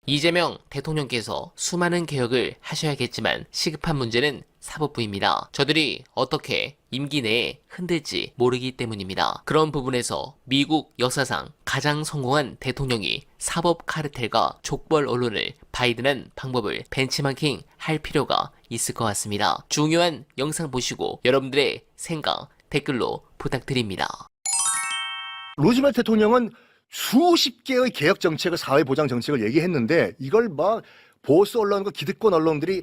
이재명 대통령께서 수많은 개혁을 하셔야겠지만 시급한 문제는 사법부입니다. 저들이 어떻게 임기 내에 흔들지 모르기 때문입니다. 그런 부분에서 미국 역사상 가장 성공한 대통령이 사법 카르텔과 족벌 언론을 바이든한 방법을 벤치마킹 할 필요가 있을 것 같습니다. 중요한 영상 보시고 여러분들의 생각 댓글로 부탁드립니다. 루즈벨트 대통령은 수십 개의 개혁 정책을 사회보장 정책을 얘기했는데 이걸 막 보수 언론과 기득권 언론들이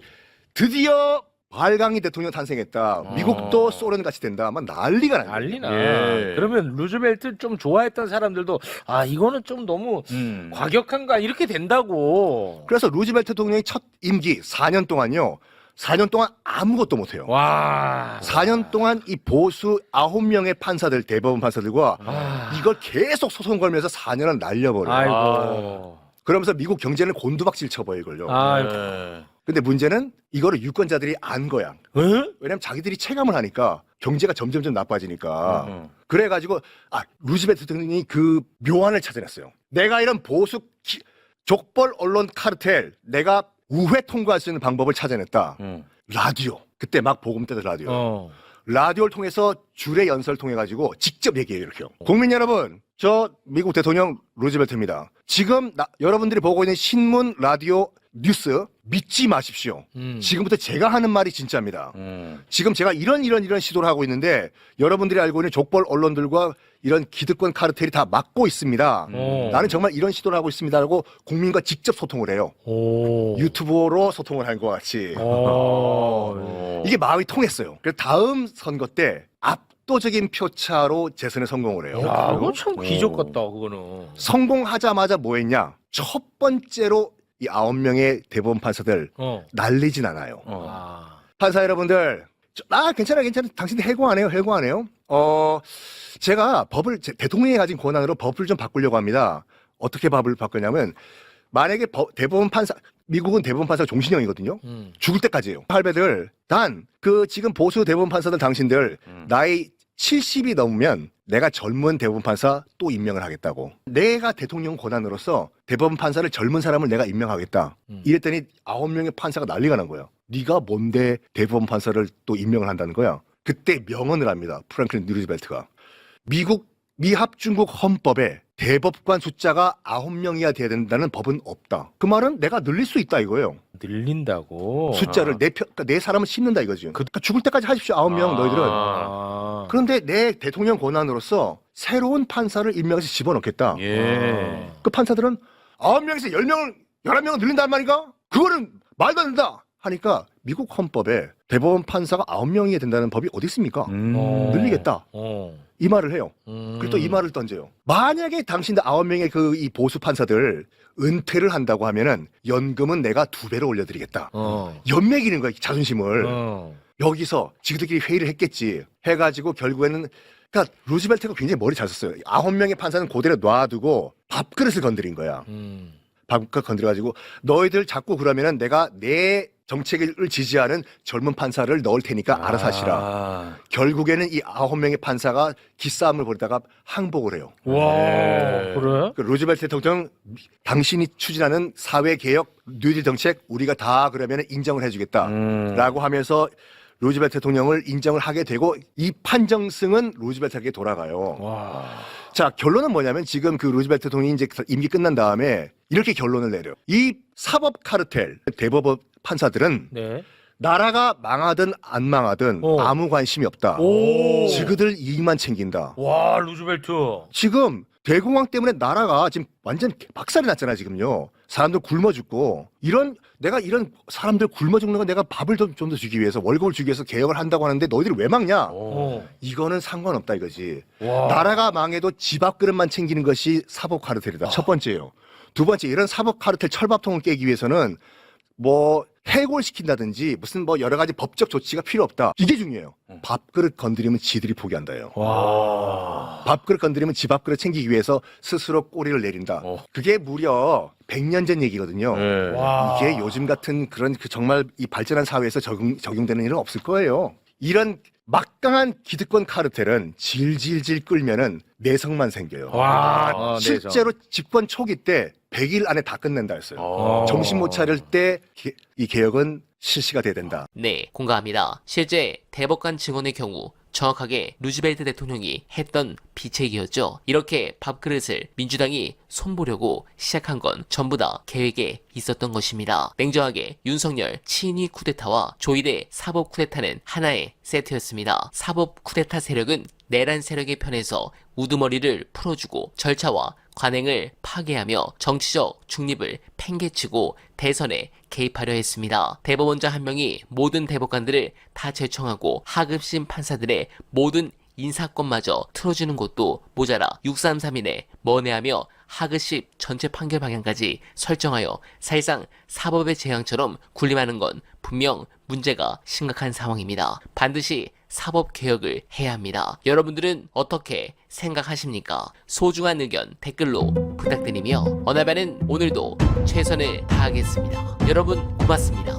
드디어 발강이 대통령 탄생했다. 미국도 소련 같이 된다. 막 난리가 나요. 난리나. 예. 그러면 루즈벨트 좀 좋아했던 사람들도 아 이거는 좀 너무 과격한가 이렇게 된다고. 그래서 루즈벨트 대통령의 첫 임기 4년 동안요. 4년 동안 아무것도 못해요. 와. 4년 동안 이 보수 9명의 판사들, 대법원 판사들과 이걸 계속 소송 걸면서 4년을 날려버려요. 아이고. 그러면서 미국 경제는 곤두박질 쳐버려 이걸요. 아이고. 근데 문제는 이거를 유권자들이 안 거야. 에? 왜냐면 자기들이 체감을 하니까 경제가 점점점 나빠지니까. 그래가지고 루즈벨트 대통령이 그 묘안을 찾아냈어요. 내가 이런 보수 족벌 언론 카르텔 내가 우회 통과할 수 있는 방법을 찾아냈다. 라디오. 그때 막 보금 때던 라디오. 라디오를 통해서 줄의 연설을 통해 가지고 직접 얘기해요. 이렇게요. 국민 여러분, 저 미국 대통령 루즈벨트입니다. 지금 여러분들이 보고 있는 신문, 라디오, 뉴스 믿지 마십시오. 지금부터 제가 하는 말이 진짜입니다. 지금 제가 이런 시도를 하고 있는데 여러분들이 알고 있는 족벌 언론들과 이런 기득권 카르텔이 다 막고 있습니다. 나는 정말 이런 시도를 하고 있습니다라고 국민과 직접 소통을 해요. 유튜브로 소통을 한 것 같이. 이게 마음이 통했어요. 그래서 다음 선거 때 압도적인 표차로 재선에 성공을 해요. 야, 그거 참 기적 같다 그거는. 성공하자마자 뭐 했냐? 첫 번째로 이 9명의 대법원 판사들 날리진 않아요. 판사 여러분들, 괜찮아. 당신들 해고 안 해요. 제가 대통령이 가진 권한으로 법을 좀 바꾸려고 합니다. 어떻게 법을 바꾸냐면, 만약에 대법원 판사, 미국은 대법원 판사가 종신형이거든요. 죽을 때까지예요. 할배들, 지금 보수 대법원 판사들 당신들, 나이 70이 넘으면 내가 젊은 대법원 판사 또 임명을 하겠다고. 내가 대통령 권한으로서 대법원 판사를 젊은 사람을 내가 임명하겠다. 이랬더니 9명의 판사가 난리가 난 거야. 네가 뭔데 대법원 판사를 또 임명을 한다는 거야. 그때 명언을 합니다. 프랭클린 루즈벨트가. 미합중국 헌법에 대법관 숫자가 9명이야 돼야 된다는 법은 없다. 그 말은 내가 늘릴 수 있다 이거예요. 늘린다고. 숫자를 내 사람을 심는다 이거지. 그러니까 죽을 때까지 하십시오. 9명 너희들은. 그런데 내 대통령 권한으로서 새로운 판사를 임명해서 집어넣겠다. 그 판사들은 9명에서 10명을 11명을 늘린단 말인가? 그거는 말도 안 된다 하니까 미국 헌법에 대법원 판사가 9명이야 된다는 법이 어디 있습니까? 늘리겠다. 이 말을 해요. 그리고 또 이 말을 던져요. 만약에 당신들 9명의 이 보수 판사들 은퇴를 한다고 하면은 연금은 내가 2배로 올려드리겠다. 연맥이는 거야, 자존심을. 여기서 지그들끼리 회의를 했겠지. 해가지고 결국에는 그러니까 루즈벨트가 굉장히 머리 잘 썼어요. 9명의 판사는 그대로 놔두고 밥그릇을 건드린 거야. 밥그릇 건드려가지고 너희들 자꾸 그러면은 내가 내 정책을 지지하는 젊은 판사를 넣을 테니까 알아서 하시라. 결국에는 이 9명의 판사가 기싸움을 벌이다가 항복을 해요. 와, 그래? 루즈벨트 대통령 당신이 추진하는 사회개혁 뉴딜 정책 우리가 다 그러면 인정을 해주겠다라고 하면서 루즈벨트 대통령을 인정을 하게 되고 이 판정승은 루즈벨트에게 돌아가요. 자, 결론은 뭐냐면 지금 그 루즈벨트 대통령이 이제 임기 끝난 다음에 이렇게 결론을 내려요. 이 사법 카르텔 대법원 판사들은 나라가 망하든 안 망하든 아무 관심이 없다. 지그들 이익만 챙긴다. 와, 루즈벨트. 지금 대공황 때문에 나라가 지금 완전 박살이 났잖아 지금요. 사람들 굶어 죽고 내가 이런 사람들 굶어 죽는 건 내가 밥을 좀 더 주기 위해서 월급을 주기 위해서 개혁을 한다고 하는데 너희들이 왜 막냐? 이거는 상관없다 이거지. 나라가 망해도 집 앞그릇만 챙기는 것이 사법 카르텔이다. 첫 번째예요. 두 번째, 이런 사법 카르텔 철밥통을 깨기 위해서는 뭐 해골시킨다든지 무슨 뭐 여러 가지 법적 조치가 필요 없다. 이게 중요해요. 밥그릇 건드리면 지들이 포기한다요. 밥그릇 건드리면 집 앞그릇 챙기기 위해서 스스로 꼬리를 내린다. 그게 무려 100년 전 얘기거든요. 이게 요즘 같은 그런 정말 이 발전한 사회에서 적용되는 일은 없을 거예요. 이런 막강한 기득권 카르텔은 질질질 끌면은 내성만 생겨요. 와, 실제로 집권 초기 때 100일 안에 다 끝낸다 했어요. 정신 못 차릴 때 이 개혁은 실시가 돼야 된다. 네, 공감합니다. 실제 대법관 증언의 경우 정확하게 루즈벨트 대통령이 했던 비책이었죠. 이렇게 밥그릇을 민주당이 손보려고 시작한 건 전부 다 계획에 있었던 것입니다. 냉정하게 윤석열 친위 쿠데타와 조이대 사법 쿠데타는 하나의 세트였습니다. 사법 쿠데타 세력은 내란 세력의 편에서 우두머리를 풀어주고 절차와 관행을 파괴하며 정치적 중립을 팽개치고 대선에 개입하려 했습니다. 대법원장 한 명이 모든 대법관들을 다 제청하고 하급심 판사들의 모든 인사권마저 틀어주는 것도 모자라 633이내 먼해하며 하급심 전체 판결 방향까지 설정하여 사실상 사법의 재앙처럼 군림하는 건 분명 문제가 심각한 상황입니다. 반드시 사법개혁을 해야 합니다. 여러분들은 어떻게 생각하십니까? 소중한 의견 댓글로 부탁드리며 어나바는 오늘도 최선을 다하겠습니다. 여러분 고맙습니다.